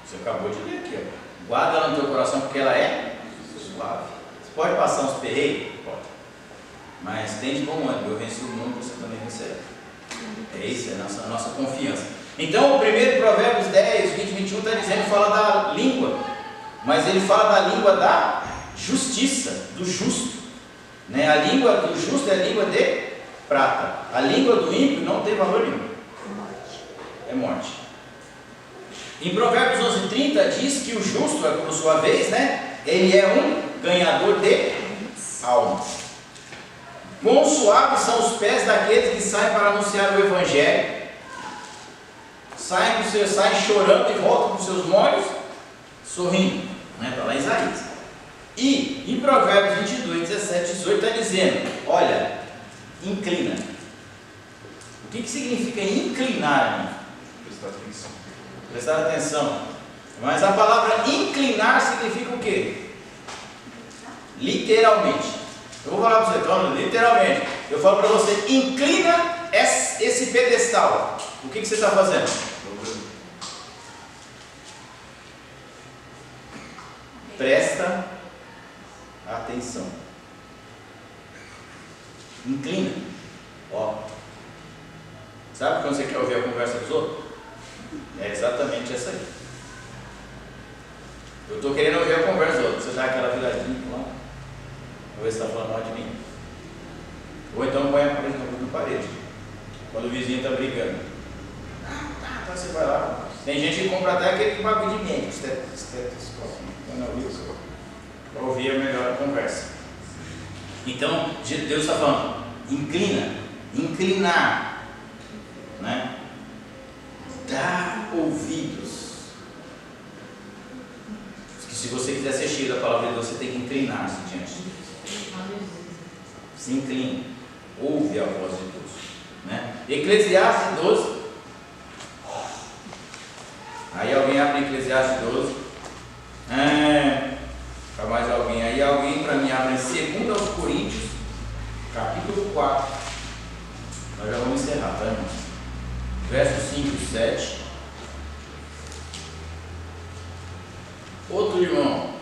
Você acabou de ler aqui. Ó. Guarda ela no teu coração porque ela é suave. Você pode passar uns perreios? Pode. Mas tem de bom ânimo. Eu venci o mundo, você também recebe. É isso, é a nossa confiança. Então, o primeiro Provérbios 10, 20 e 21 está dizendo, fala da língua. Mas ele fala da língua da justiça, do justo. Né? A língua do justo é a língua de prata. A língua do ímpio não tem valor nenhum. É morte. Em Provérbios 11:30 diz que o justo, por sua vez, né, ele é um ganhador de almas. Quão suaves são os pés daqueles que saem para anunciar o Evangelho, saem chorando e voltam com seus molhos sorrindo. Está lá em Isaías. E em Provérbios 22, 17 e 18 está dizendo, olha, inclina. O que significa inclinar, irmão? Prestar atenção. Mas a palavra inclinar significa o quê? Literalmente. Eu vou falar para você, então, literalmente. Eu falo para você, inclina esse pedestal. O que você está fazendo? Presta atenção. Inclina. Ó. Sabe quando você quer ouvir a conversa dos outros? É exatamente essa aí. Eu estou querendo ouvir a conversa dos outros. Você dá aquela viradinha lá. Vou ver se está falando mal de mim. Ou então põe a parede na parede. Quando o vizinho está brigando. Então você vai lá. Tem gente que compra até aquele bagulho de mente. Estetoscópio. Para ouvir melhor a conversa. Então, Deus está falando, inclina, inclinar, né? dá ouvidos. Que se você quiser ser cheio da palavra de Deus, você tem que inclinar-se diante de Deus. Se inclina, ouve a voz de Deus, né? Eclesiastes 12. Aí alguém abre Eclesiastes 12. Para mais alguém. Aí alguém para mim abre em 2 aos Coríntios, capítulo 4. Nós já vamos encerrar, tá, irmão? Versos 5 e 7. Outro irmão,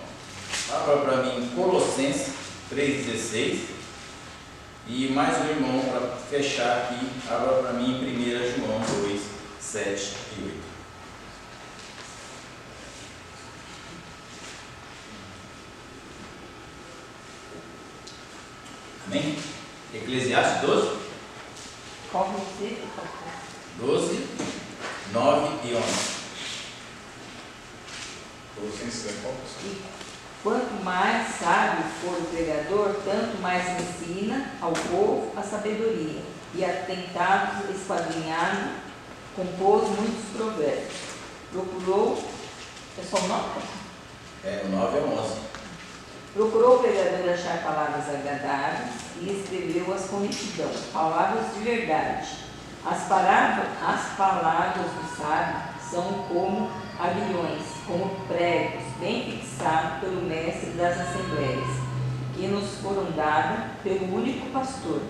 abra para mim Colossenses 3,16. E mais um irmão para fechar aqui, abra para mim em 1 João 2, 7 e 8. Amém? Eclesiastes 12? Qual versículo? 12, 9 e 11. Colossenses é qual? E quanto mais sábio for o pregador, tanto mais ensina ao povo a sabedoria. E atentado, esquadrinhado, compôs muitos provérbios. Procurou, é só o 9? O 9 é 11. Procurou o pregador achar palavras agradáveis e escreveu-as com retidão, palavras de verdade. As palavras do sábio são como aguilhões, como pregos, bem fixados pelo mestre das assembleias, que nos foram dadas pelo único pastor.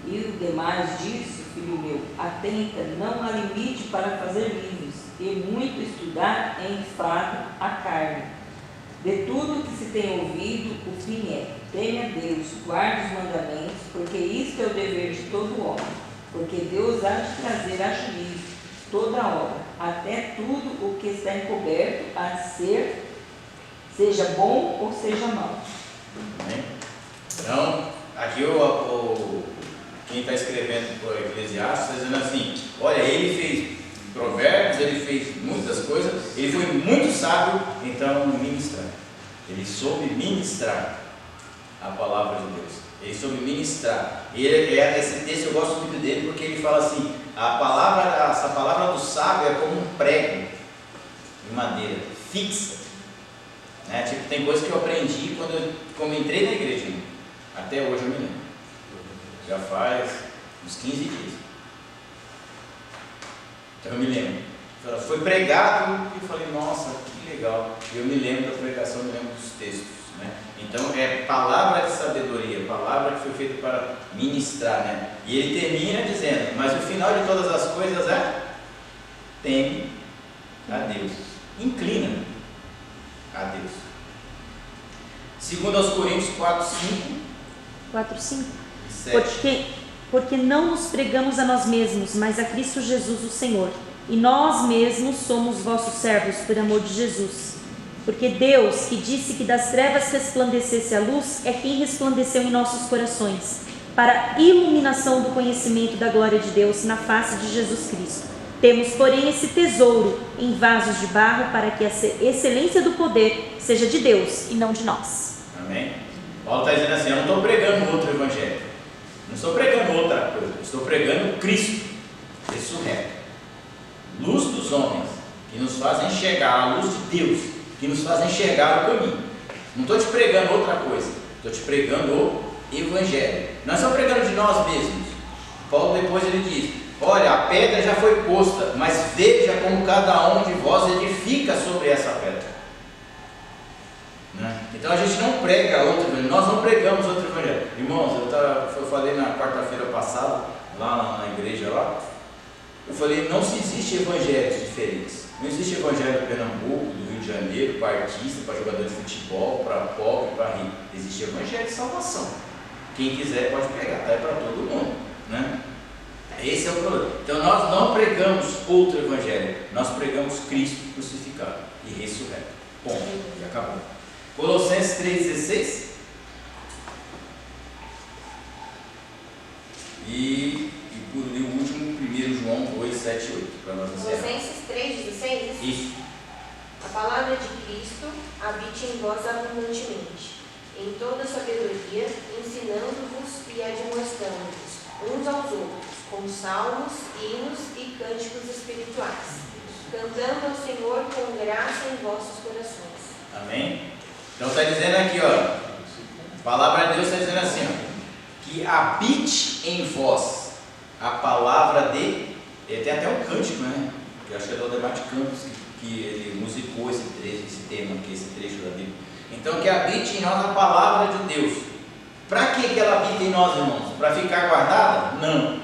E o demais disso, filho meu, atenta, não há limite para fazer livros, e muito estudar enfada a carne. De tudo que se tem ouvido, o fim é: teme a Deus, guarde os mandamentos, porque isto é o dever de todo homem. Porque Deus há de trazer a juízo toda obra, até tudo o que está encoberto, a ser, seja bom ou seja mau. Amém? Então, aqui quem está escrevendo para o Eclesiastes está dizendo assim: olha, ele fez provérbios, ele fez muitas coisas, ele foi muito sábio, então ministrar. Ele soube ministrar a palavra de Deus. Ele soube ministrar. Esse texto eu gosto muito dele porque ele fala assim: essa palavra do sábio é como um prego de madeira, fixa. Né? Tipo, tem coisa que eu aprendi quando eu entrei na igreja. Até hoje eu me lembro. Já faz uns 15 dias. Então eu me lembro. Foi pregado e eu falei: nossa, que legal. Eu me lembro da pregação, eu me lembro dos textos. Né? Então é palavra de sabedoria, palavra que foi feita para ministrar. Né? E ele termina dizendo: mas o final de todas as coisas é: teme a Deus, inclina a Deus. 2 aos Coríntios 4, 5 4, 5. e 7. Porque não nos pregamos a nós mesmos, mas a Cristo Jesus o Senhor. E nós mesmos somos vossos servos por amor de Jesus. Porque Deus, que disse que das trevas resplandecesse a luz, é quem resplandeceu em nossos corações, para a iluminação do conhecimento da glória de Deus na face de Jesus Cristo. Temos, porém, esse tesouro em vasos de barro, para que a excelência do poder seja de Deus e não de nós. Amém? Paulo está dizendo assim: eu não estou pregando outro evangelho, não estou pregando outra coisa, estou pregando Cristo ressurreto, luz dos homens, que nos faz enxergar a luz de Deus, que nos faz enxergar o caminho. Não estou te pregando outra coisa, estou te pregando o evangelho. Não estamos pregando de nós mesmos. Paulo depois ele diz: olha, a pedra já foi posta, mas veja como cada um de vós edifica sobre essa pedra. Né? Então a gente não prega outro evangelho, nós não pregamos outro evangelho. Irmãos, eu falei na quarta-feira passada, lá na igreja lá, eu falei: não se existe evangelhos diferentes. Não existe evangelho para Pernambuco, do Rio de Janeiro, para artista, para jogador de futebol, para pobre, para rico. Existe evangelho de salvação. Quem quiser pode pegar, está aí para todo mundo. Né? Esse é o problema. Então nós não pregamos outro evangelho, nós pregamos Cristo crucificado e ressurreto. Ponto. E acabou. Colossenses 3,16. E o último, 1 João 2, 7 e 8. Para nós encerrar. Colossenses 3,16. Isso. A palavra de Cristo habite em vós abundantemente, em toda sabedoria, ensinando-vos e admoestando-vos uns aos outros, com salmos, hinos e cânticos espirituais, espirituais, cantando ao Senhor com graça em vossos corações. Amém? Então está dizendo aqui, ó, a palavra de Deus está dizendo assim, ó, que habite em vós a palavra de... Tem até um cântico, né? Que eu acho que é do Ademar de Campos, que ele musicou esse tema aqui, esse trecho da Bíblia. Então, que habite em nós a palavra de Deus. Para que ela habita em nós, irmãos? Para ficar guardada? Não.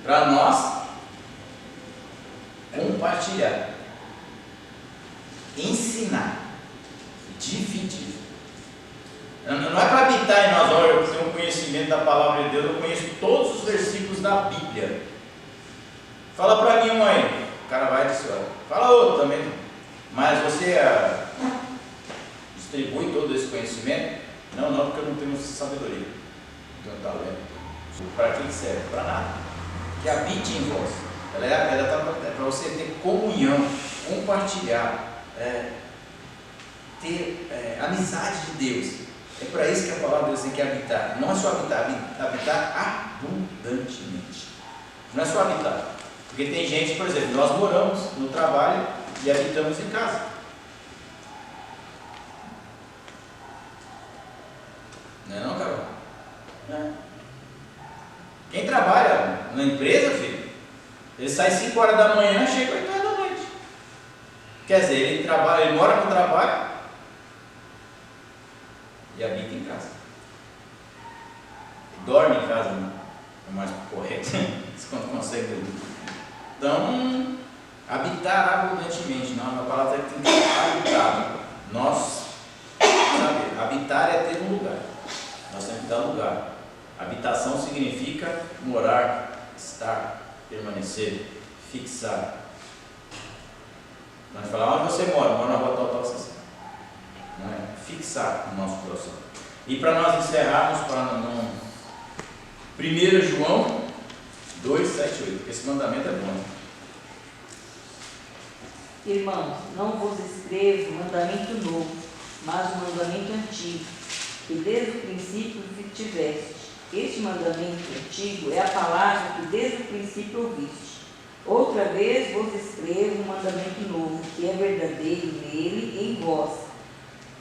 Para nós compartilhar, ensinar, dividir. Não é para habitar em nós. Olha, eu tenho um conhecimento da palavra de Deus, eu conheço todos os versículos da Bíblia. Fala para mim, mãe. O cara vai dizer, fala outro também. Mas você distribui todo esse conhecimento? Não, porque eu não tenho sabedoria, não tenho talento. Para que serve? Para nada. Que habite em vós. Ela é para você ter comunhão, compartilhar, ter amizade de Deus. É para isso que a palavra de Deus tem que habitar. Não é só habitar abundantemente. Não é só habitar. Porque tem gente, por exemplo, nós moramos no trabalho e habitamos em casa. Não é não, Carol? É. Quem trabalha na empresa, filho, ele sai 5 horas da manhã, chega 8 horas da noite. Quer dizer, ele trabalha, ele mora no trabalho e habita em casa. Dorme em casa, né? É mais correto. Você consegue dormir. Então, habitar abundantemente, não, a palavra tem que ser habitado. Nós, sabe, habitar é ter um lugar. Nós temos que dar lugar. Habitação significa morar, estar, permanecer, fixar. Nós falamos, onde você mora? Mora na rua tal, assim. Não é? Fixar o nosso coração. E para nós encerrarmos, para não... 1 João 2, 7, 8, porque esse mandamento é bom. Irmãos, não vos escrevo mandamento novo, mas um mandamento antigo, que desde o princípio tiveste. Este mandamento antigo é a palavra que desde o princípio ouviste. Outra vez vos escrevo um mandamento novo, que é verdadeiro nele e em vós,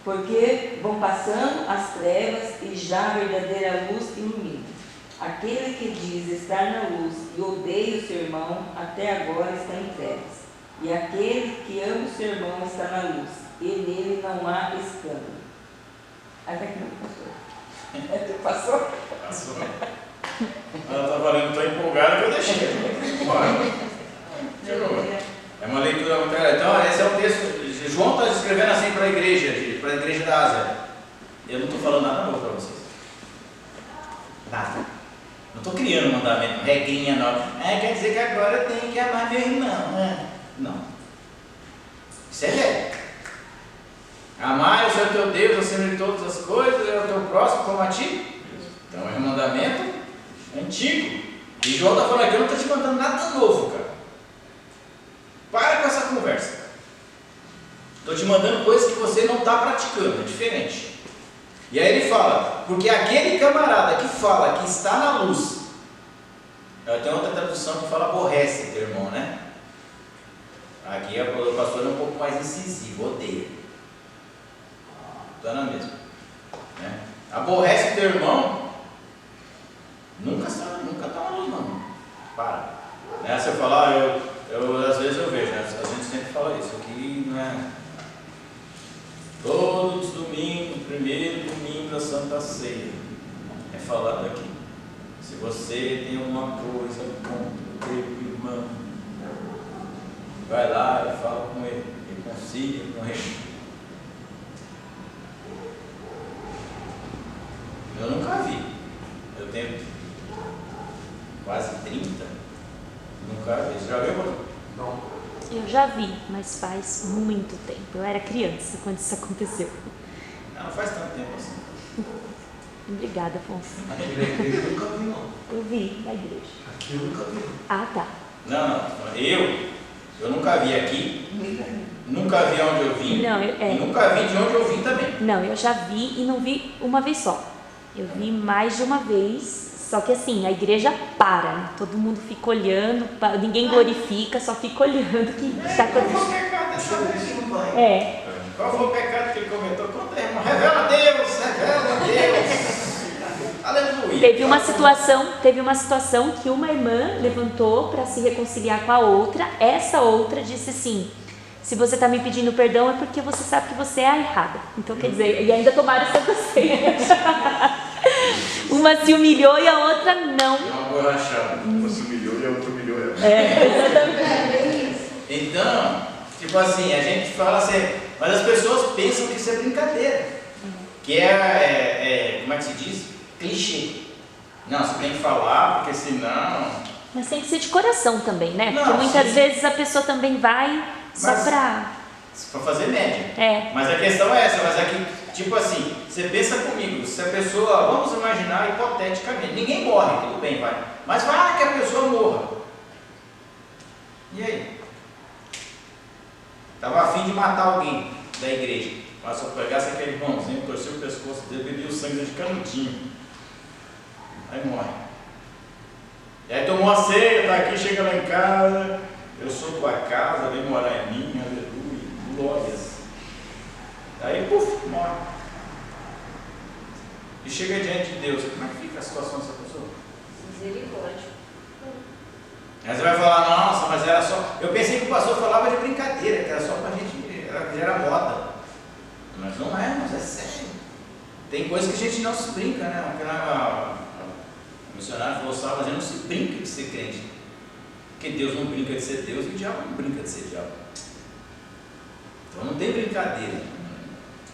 porque vão passando as trevas e já a verdadeira luz ilumina. Aquele que diz estar na luz e odeia o seu irmão, até agora está em trevas. E aquele que ama o seu irmão está na luz, e nele não há escândalo. Até que não passou. Passou? Passou. Ela está falando, estou empolgada que eu deixei. É uma leitura muito legal. Então, esse é o texto. João está escrevendo assim para a igreja da Ásia. Eu não estou falando nada novo para vocês. Nada. Não estou criando mandamento, regrinha nova. Quer dizer que agora eu tenho que amar meu irmão, né? Não. Isso é velho. Amar o Senhor teu Deus acima de todas as coisas, é o teu próximo como a ti. Então é um mandamento antigo. E João está falando aqui, eu não estou te mandando nada novo, cara. Para com essa conversa. Estou te mandando coisas que você não está praticando, é diferente. E aí ele fala, porque aquele camarada que fala que está na luz, tem outra tradução que fala aborrece teu irmão, né? Aqui o pastor é um pouco mais incisivo, odeia. Está na mesma. Né? Aborrece teu irmão, nunca está na luz, não. Para. Né? Se eu falar, às vezes eu vejo, né? A gente sempre fala isso, aqui não é. Todos os domingos, primeiro domingo da Santa Ceia, é falado aqui. Se você tem alguma coisa contra o teu irmão, vai lá e fala com ele, reconcilia com ele. Eu nunca vi. Eu tenho quase 30. Nunca vi. Você já viu? Não. Eu já vi, mas faz muito tempo. Eu era criança quando isso aconteceu. Não faz tanto tempo assim. Obrigada, Afonso. Aqui na igreja eu nunca vi, não. Eu vi na igreja. Aqui eu nunca vi. Ah, tá. Não. Eu nunca vi aqui. Nunca vi onde eu vim. Não, E nunca vi de onde eu vim também. Não, eu já vi e não vi uma vez só. Eu vi mais de uma vez Só que assim, a igreja para, né? Todo mundo fica olhando, ninguém glorifica, só fica olhando o que está Qual foi o acontecendo. pecado dessa vez? Não vai. É, Qual foi o pecado que ele cometeu? Conta aí, irmão. Revela a Deus, revela a Deus. Aleluia. teve uma situação que uma irmã levantou para se reconciliar com a outra. Essa outra disse assim: se você está me pedindo perdão é porque você sabe que você é a errada. Então quer dizer, e ainda tomaram Santa Ceia. Uma se humilhou e a outra não. Deu uma borrachada. Uma se humilhou e a outra humilhou ela. Exatamente. Então, tipo assim, a gente fala assim, mas as pessoas pensam que isso é brincadeira. Que como é que se diz? Clichê. Não, você tem que falar, porque senão... Mas tem que ser de coração também, né? Porque Não, muitas sim. vezes a pessoa também vai só Mas- pra... Pra fazer média. É, Mas a questão é essa, mas aqui, tipo assim, você pensa comigo, se a pessoa, vamos imaginar hipoteticamente, ninguém morre, tudo bem, vai. Mas vai que a pessoa morra. E aí? Tava afim de matar alguém da igreja. Mas se eu pegasse aquele irmãozinho, torcer o pescoço dele, bebia o sangue de canudinho. Aí morre. E aí tomou a ceia, tá aqui, chega lá em casa, eu sou tua casa, vem morar em mim, aleluia, glórias. Aí, puf, morre. E chega diante de Deus, como é que fica a situação dessa pessoa? Misericórdia. Aí você vai falar, nossa, mas era só... Eu pensei que o pastor falava de brincadeira, que era só pra gente, era moda. Mas não é, mas é sério. Tem coisas que a gente não se brinca, né? A missionária falou, sabe, mas a gente não se brinca de ser crente. Porque Deus não brinca de ser Deus e o diabo não brinca de ser diabo. Então não tem brincadeira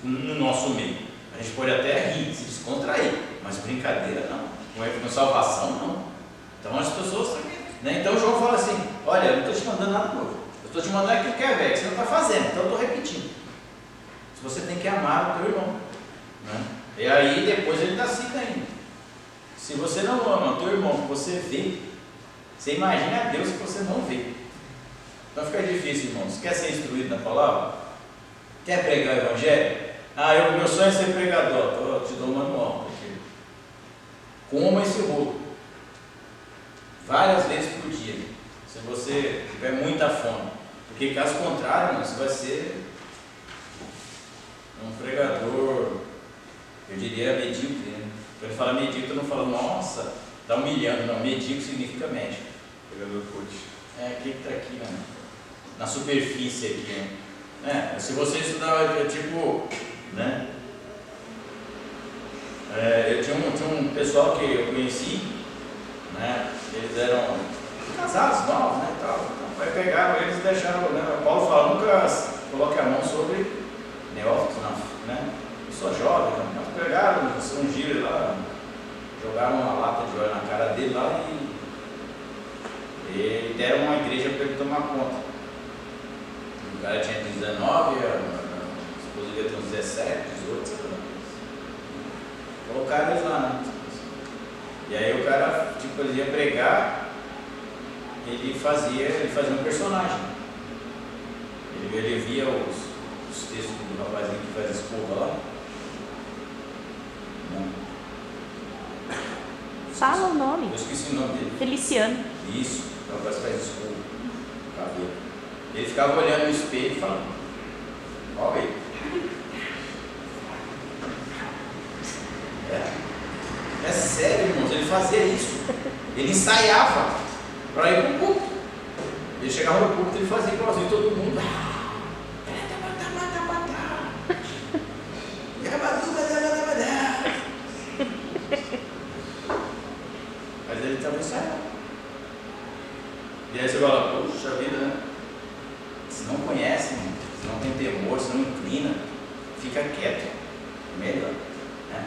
no nosso meio. A gente pode até rir, se descontrair, mas brincadeira não. Com salvação não. Então as pessoas também, né? Então João fala assim, olha, eu não estou te mandando nada novo. Eu estou te mandando aquilo que é velho, que você não está fazendo, então eu estou repetindo. Se você tem que amar o teu irmão, né? E aí depois ele dá cita ainda. Se você não ama o teu irmão que você vê, você imagina a Deus que você não vê. Então fica difícil, irmãos. Quer ser instruído na palavra? Quer pregar o evangelho? Meu sonho é ser pregador. Eu te dou um manual. Coma esse rolo várias vezes por dia, se você tiver muita fome. Porque caso contrário, irmão, você vai ser um pregador, eu diria medíocre, né? Quando ele fala medíocre, eu não falo, nossa, está humilhando, não. Medíocre significa médico. Pregador coach. O que está aqui, né? Na superfície aqui, né? Se você estudar, tipo, né? Eu tinha um pessoal que eu conheci, né? Eles eram casados novos, né? Tal. Então, aí pegaram eles e deixaram, né? Paulo fala, nunca coloque a mão sobre neófitos, né? Eu sou jovem, né? Mas pegaram, ungiram ele lá, jogaram uma lata de óleo na cara dele lá e deram uma igreja para ele tomar conta. O cara tinha 19, a esposa devia ter uns 17, 18, sei lá. Colocaram eles lá, né? E aí o cara, tipo, ele ia pregar, ele fazia um personagem. Ele via os textos do rapazinho que faz escova lá. Não. fala o nome. Eu esqueci o nome dele. Feliciano. Isso, o rapaz faz escova, cabelo. Ele ficava olhando no espelho e falando, olha aí. É sério, irmãos, ele fazia isso. Ele ensaiava para ir para o culto. Ele chegava no culto e ele fazia igualzinho todo mundo. Mas ele estava ensaiando. E aí você fala, poxa vida, né? Se não conhece, se não tem temor, se não inclina, fica quieto. Melhor. Né?